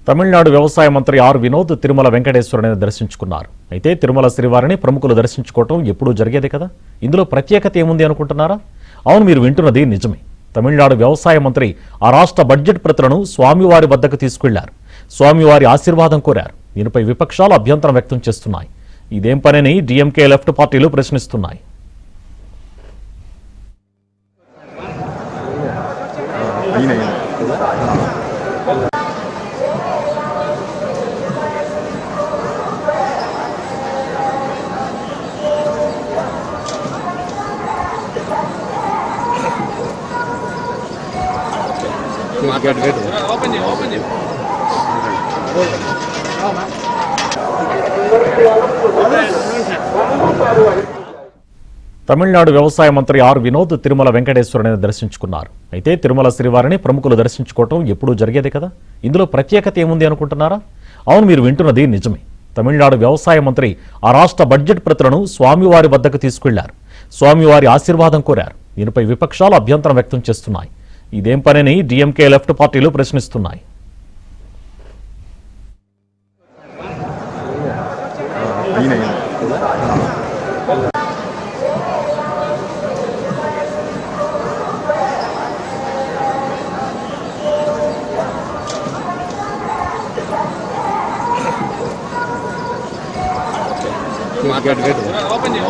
తమిళనాడు వ్యవసాయ మంత్రి ఆర్ వినోద్ తిరుమల వెంకటేశ్వరుని దర్శించుకున్నారు. అయితే తిరుమల శ్రీవారిని ప్రముఖులు దర్శించుకోవటం ఎప్పుడూ జరిగేదే కదా. ఇందులో ప్రత్యేకత ఏముంది అనుకుంటున్నారా? అవును, మీరు వింటున్నది నిజమే. తమిళనాడు వ్యవసాయ మంత్రి ఆ రాష్ట్ర బడ్జెట్ ప్రతులను స్వామివారి వద్దకు తీసుకెళ్లారు. స్వామివారి ఆశీర్వాదం కోరారు. దీనిపై విపక్షాలు అభ్యంతరం వ్యక్తం చేస్తున్నాయి. ఇదేం పనిని డీఎంకే లెఫ్ట్ పార్టీలు ప్రశ్నిస్తున్నాయి. తమిళనాడు వ్యవసాయ మంత్రి ఆర్ వినోద్ తిరుమల వెంకటేశ్వరుని దర్శించుకున్నారు. అయితే తిరుమల శ్రీవారిని ప్రముఖులు దర్శించుకోవటం ఎప్పుడూ జరిగేదే కదా. ఇందులో ప్రత్యేకత ఏముంది అనుకుంటున్నారా? అవును, మీరు వింటున్నది నిజమే. తమిళనాడు వ్యవసాయ మంత్రి ఆ రాష్ట్ర బడ్జెట్ ప్రతులను స్వామివారి వద్దకు తీసుకెళ్లారు. స్వామివారి ఆశీర్వాదం కోరారు. దీనిపై విపక్షాలు అభ్యంతరం వ్యక్తం చేస్తున్నాయి. ఇదేం పనిని డీఎంకే లెఫ్ట్ పార్టీలు ప్రశ్నిస్తున్నాయి.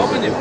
ఓపెన్